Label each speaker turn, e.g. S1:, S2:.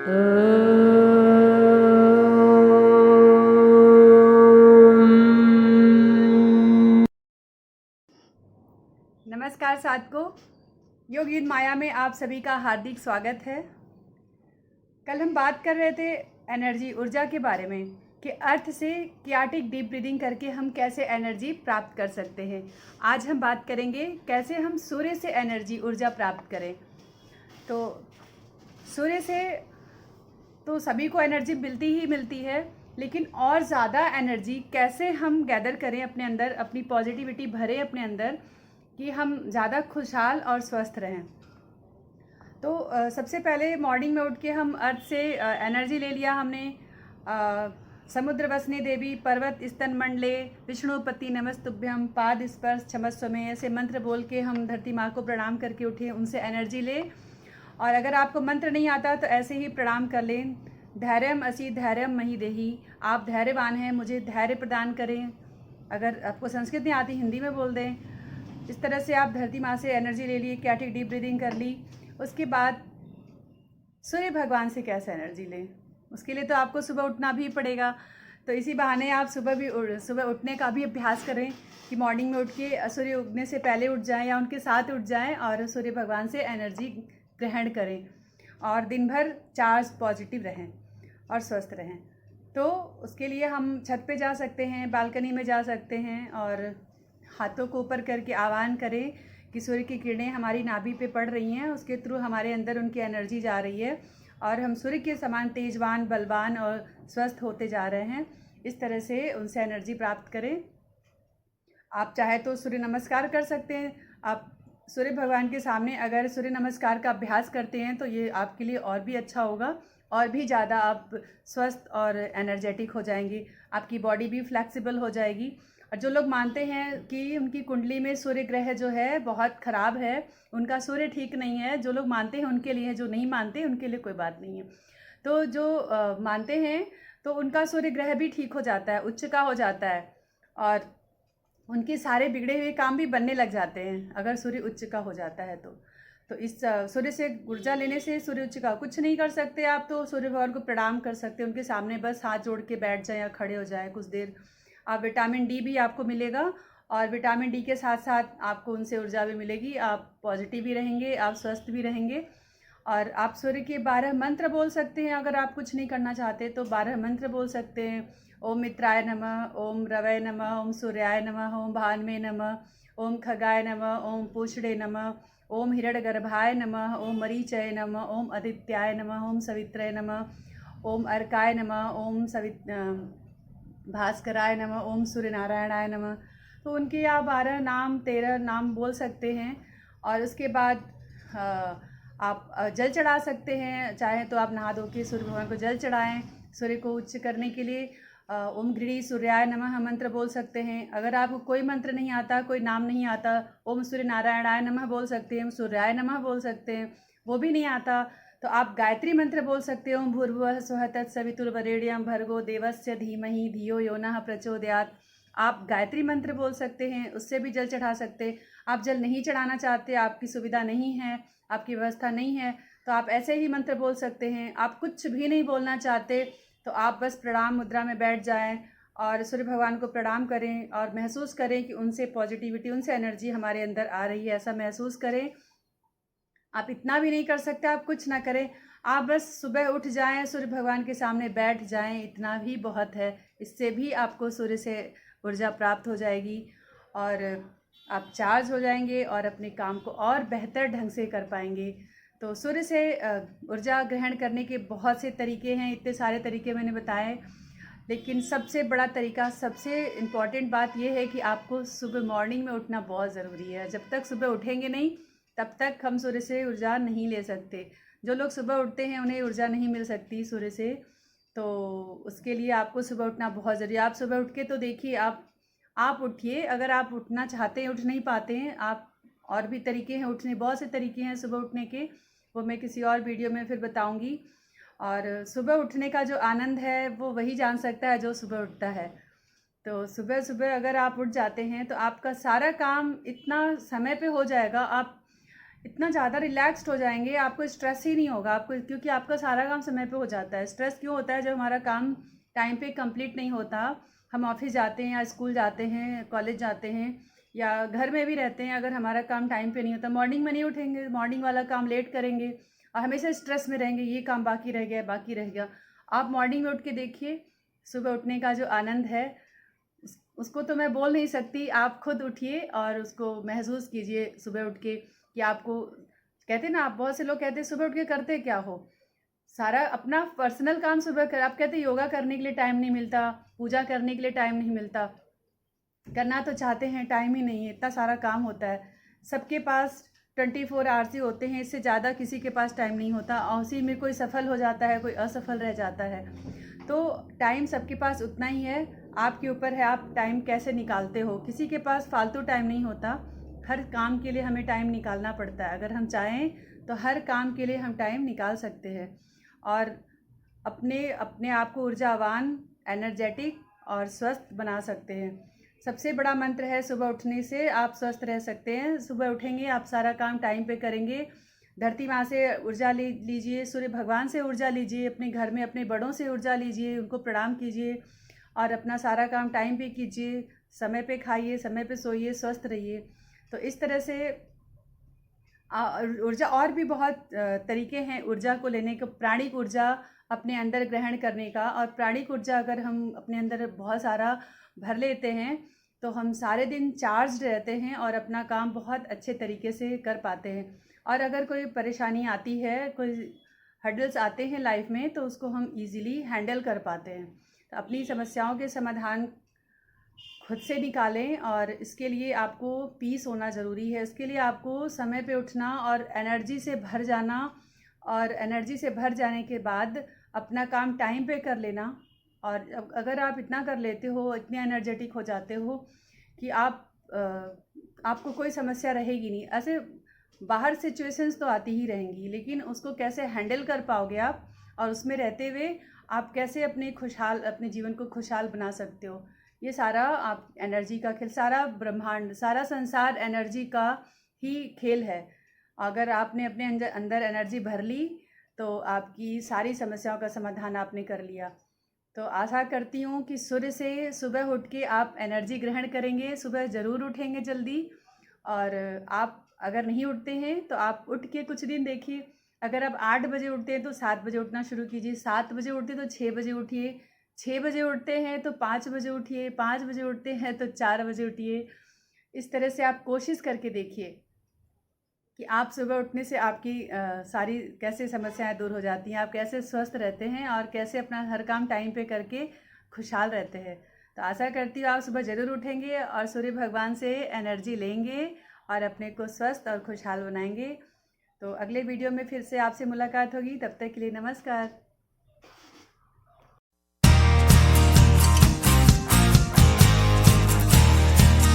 S1: नमस्कार साधकों, योग युद्ध माया में आप सभी का हार्दिक स्वागत है। कल हम बात कर रहे थे एनर्जी ऊर्जा के बारे में कि अर्थ से कियाटिक डीप ब्रीदिंग करके हम कैसे एनर्जी प्राप्त कर सकते हैं। आज हम बात करेंगे कैसे हम सूर्य से एनर्जी ऊर्जा प्राप्त करें। तो सूर्य से तो सभी को एनर्जी मिलती ही मिलती है, लेकिन और ज़्यादा एनर्जी कैसे हम गैदर करें अपने अंदर, अपनी पॉजिटिविटी भरें अपने अंदर कि हम ज़्यादा खुशहाल और स्वस्थ रहें। तो सबसे पहले मॉर्निंग में उठ के हम अर्थ से एनर्जी ले लिया हमने। समुद्र वसने देवी पर्वत स्तन मंडले विष्णुपति नमस्तुभ्यम पाद स्पर्श क्षमस्व में, ऐसे मंत्र बोल के हम धरती माँ को प्रणाम करके उठे, उनसे एनर्जी ले। और अगर आपको मंत्र नहीं आता तो ऐसे ही प्रणाम कर लें। धैर्यम असी धैर्यम मही देही, आप धैर्यवान हैं, मुझे धैर्य प्रदान करें। अगर आपको संस्कृत नहीं आती हिंदी में बोल दें। इस तरह से आप धरती माँ से एनर्जी ले लिए, कियाटिक डीप ब्रीदिंग कर ली। उसके बाद सूर्य भगवान से कैसे एनर्जी लें, उसके लिए तो आपको सुबह उठना भी पड़ेगा। तो इसी बहाने आप सुबह उठने का भी अभ्यास करें कि मॉर्निंग में उठ के सूर्य उगने से पहले उठ जाएं या उनके साथ उठ जाएं और सूर्य भगवान से एनर्जी ग्रहण करें और दिन भर चार्ज पॉजिटिव रहें और स्वस्थ रहें। तो उसके लिए हम छत पे जा सकते हैं, बालकनी में जा सकते हैं और हाथों को ऊपर करके आह्वान करें कि सूर्य की किरणें हमारी नाभि पे पड़ रही हैं, उसके थ्रू हमारे अंदर उनकी एनर्जी जा रही है और हम सूर्य के समान तेजवान, बलवान और स्वस्थ होते जा रहे हैं। इस तरह से उनसे एनर्जी प्राप्त करें। आप चाहे तो सूर्य नमस्कार कर सकते हैं। आप सूर्य भगवान के सामने अगर सूर्य नमस्कार का अभ्यास करते हैं तो ये आपके लिए और भी अच्छा होगा, और भी ज़्यादा आप स्वस्थ और एनर्जेटिक हो जाएंगे, आपकी बॉडी भी फ्लेक्सिबल हो जाएगी। और जो लोग मानते हैं कि उनकी कुंडली में सूर्य ग्रह जो है बहुत ख़राब है, उनका सूर्य ठीक नहीं है, जो लोग मानते हैं उनके लिए है, जो नहीं मानते उनके लिए कोई बात नहीं है। तो जो मानते हैं तो उनका सूर्य ग्रह भी ठीक हो जाता है, उच्च का हो जाता है और उनके सारे बिगड़े हुए काम भी बनने लग जाते हैं अगर सूर्य उच्च का हो जाता है। तो इस सूर्य से ऊर्जा लेने से सूर्य उच्च का कुछ नहीं कर सकते आप, तो सूर्य भगवान को प्रणाम कर सकते हैं, उनके सामने बस हाथ जोड़ के बैठ जाएं या खड़े हो जाएं कुछ देर। आप विटामिन डी भी आपको मिलेगा और विटामिन डी के साथ साथ आपको उनसे ऊर्जा भी मिलेगी, आप पॉजिटिव भी रहेंगे, आप स्वस्थ भी रहेंगे। और आप सूर्य के 12 मंत्र बोल सकते हैं। अगर आप कुछ नहीं करना चाहते तो 12 मंत्र बोल सकते हैं। ओम मित्राय नमः, ओम रवय नमः, ओम सूर्याय नमः, ओम भान्मे नमः, ओम खगाय नमः, ओम पूषणे नमः, ओम हिरण्यगर्भाय नमः, ओम मरीचय नमः, ओम आदित्याय नमः, ओम सवित्रय नमः, ओम अर्काय नमः, ओम भास्कराय नमः, ओम सूर्य नारायणाय नमः। तो उनके आप 12 नाम 13 नाम बोल सकते हैं। और उसके बाद आप जल चढ़ा सकते हैं, चाहे तो आप नहा धो के सूर्य भगवान को जल चढ़ाएं। सूर्य को उच्च करने के लिए ओम गृणी सूर्याय नमः मंत्र बोल सकते हैं। अगर आपको कोई मंत्र नहीं आता, कोई नाम नहीं आता, ओम सूर्य नारायणाय नमः बोल सकते हैं, सूर्याय नमः बोल सकते हैं। वो भी नहीं आता तो आप गायत्री मंत्र बोल सकते हो, ओम भूर्भुवः स्वः तत्सवितुर्वरेण्यं भर्गो देवस्य धीमहि धियो यो नः प्रचोदयात्। आप गायत्री मंत्र बोल सकते हैं, उससे भी जल चढ़ा सकते। आप जल नहीं चढ़ाना चाहते, आपकी सुविधा नहीं है, आपकी व्यवस्था नहीं है, तो आप ऐसे ही मंत्र बोल सकते हैं। आप कुछ भी नहीं बोलना चाहते तो आप बस प्रणाम मुद्रा में बैठ जाएं और सूर्य भगवान को प्रणाम करें और महसूस करें कि उनसे पॉजिटिविटी, उनसे एनर्जी हमारे अंदर आ रही है, ऐसा महसूस करें। आप इतना भी नहीं कर सकते, आप कुछ ना करें, आप बस सुबह उठ जाएं, सूर्य भगवान के सामने बैठ जाएं, इतना भी बहुत है। इससे भी आपको सूर्य से ऊर्जा प्राप्त हो जाएगी और आप चार्ज हो जाएंगे और अपने काम को और बेहतर ढंग से कर पाएंगे। तो सूर्य से ऊर्जा ग्रहण करने के बहुत से तरीके हैं, इतने सारे तरीके मैंने बताए, लेकिन सबसे बड़ा तरीका, सबसे इम्पॉर्टेंट बात यह है कि आपको सुबह मॉर्निंग में उठना बहुत ज़रूरी है। जब तक सुबह उठेंगे नहीं तब तक हम सूर्य से ऊर्जा नहीं ले सकते। जो लोग सुबह उठते हैं उन्हें ऊर्जा नहीं मिल सकती सूर्य से, तो उसके लिए आपको सुबह उठना बहुत ज़रूरी है। आप सुबह उठ के तो देखिए, आप उठिए। अगर आप उठना चाहते हैं, उठ नहीं पाते हैं, आप और भी तरीके हैं उठने, बहुत से तरीके हैं सुबह उठने के, वो मैं किसी और वीडियो में फिर बताऊंगी। और सुबह उठने का जो आनंद है वो वही जान सकता है जो सुबह उठता है। तो सुबह सुबह अगर आप उठ जाते हैं तो आपका सारा काम इतना समय पे हो जाएगा, आप इतना ज़्यादा रिलैक्स्ड हो जाएंगे, आपको स्ट्रेस ही नहीं होगा आपको, क्योंकि आपका सारा काम समय पे हो जाता है। स्ट्रेस क्यों होता है? जब हमारा काम टाइम पे कंप्लीट नहीं होता, हम ऑफिस जाते हैं या स्कूल जाते हैं, कॉलेज जाते हैं या घर में भी रहते हैं, अगर हमारा काम टाइम पे नहीं होता, मॉर्निंग में नहीं उठेंगे, मॉर्निंग वाला काम लेट करेंगे और हमेशा स्ट्रेस में रहेंगे, ये काम बाकी रह गया बाकी रह गया। आप मॉर्निंग में उठ के देखिए, सुबह उठने का जो आनंद है उसको तो मैं बोल नहीं सकती। आप खुद उठिए और उसको महसूस कीजिए सुबह उठ के, कि आपको कहते ना, आप बहुत से लोग कहते हैं सुबह उठ के करते क्या हो, सारा अपना पर्सनल काम सुबह कर। आप कहते योगा करने के लिए टाइम नहीं मिलता, पूजा करने के लिए टाइम नहीं मिलता, करना तो चाहते हैं, टाइम ही नहीं है, इतना सारा काम होता है। सबके पास 24 आवर्स ही होते हैं, इससे ज़्यादा किसी के पास टाइम नहीं होता, और उसी में कोई सफल हो जाता है, कोई असफल रह जाता है। तो टाइम सबके पास उतना ही है, आपके ऊपर है आप टाइम कैसे निकालते हो। किसी के पास फालतू टाइम नहीं होता, हर काम के लिए हमें टाइम निकालना पड़ता है। अगर हम चाहें तो हर काम के लिए हम टाइम निकाल सकते हैं और अपने अपने आप को ऊर्जावान, एनर्जेटिक और स्वस्थ बना सकते हैं। सबसे बड़ा मंत्र है, सुबह उठने से आप स्वस्थ रह सकते हैं। सुबह उठेंगे, आप सारा काम टाइम पे करेंगे, धरती माँ से ऊर्जा लीजिए, सूर्य भगवान से ऊर्जा लीजिए, अपने घर में अपने बड़ों से ऊर्जा लीजिए, उनको प्रणाम कीजिए और अपना सारा काम टाइम पे कीजिए, समय पे खाइए, समय पे सोइए, स्वस्थ रहिए। तो इस तरह से ऊर्जा और भी बहुत तरीके हैं ऊर्जा को लेने के। प्राणिक ऊर्जा अपने अंदर ग्रहण करने का, और प्राणिक ऊर्जा अगर हम अपने अंदर बहुत सारा भर लेते हैं तो हम सारे दिन चार्ज रहते हैं और अपना काम बहुत अच्छे तरीके से कर पाते हैं। और अगर कोई परेशानी आती है, कोई हर्डल्स आते हैं लाइफ में, तो उसको हम इजीली हैंडल कर पाते हैं। तो अपनी समस्याओं के समाधान खुद से निकालें, और इसके लिए आपको पीस होना ज़रूरी है। इसके लिए आपको समय पे उठना और एनर्जी से भर जाना, और एनर्जी से भर जाने के बाद अपना काम टाइम पे कर लेना। और अगर आप इतना कर लेते हो, इतने एनर्जेटिक हो जाते हो कि आपको कोई समस्या रहेगी नहीं। ऐसे बाहर सिचुएशंस तो आती ही रहेंगी, लेकिन उसको कैसे हैंडल कर पाओगे आप, और उसमें रहते हुए आप कैसे अपने जीवन को खुशहाल बना सकते हो। ये सारा आप एनर्जी का खेल, सारा ब्रह्मांड, सारा संसार एनर्जी का ही खेल है। अगर आपने अपने अंदर एनर्जी भर ली तो आपकी सारी समस्याओं का समाधान आपने कर लिया। तो आशा करती हूँ कि सूर्य से सुबह उठ के आप एनर्जी ग्रहण करेंगे, सुबह ज़रूर उठेंगे जल्दी। और आप अगर नहीं उठते हैं तो आप उठ के कुछ दिन देखिए, अगर आप 8 बजे उठते हैं तो 7 बजे उठना शुरू कीजिए, 7 बजे उठते तो 6 बजे उठिए, 6 बजे उठते हैं तो 5 बजे उठिए, 5 बजे उठते हैं तो 4 बजे उठिए। इस तरह से आप कोशिश करके देखिए कि आप सुबह उठने से आपकी सारी कैसे समस्याएं दूर हो जाती हैं, आप कैसे स्वस्थ रहते हैं और कैसे अपना हर काम टाइम पे करके खुशहाल रहते हैं। तो आशा करती हूँ आप सुबह ज़रूर उठेंगे और सूर्य भगवान से एनर्जी लेंगे और अपने को स्वस्थ और खुशहाल बनाएंगे। तो अगले वीडियो में फिर से आपसे मुलाकात होगी, तब तक के लिए नमस्कार।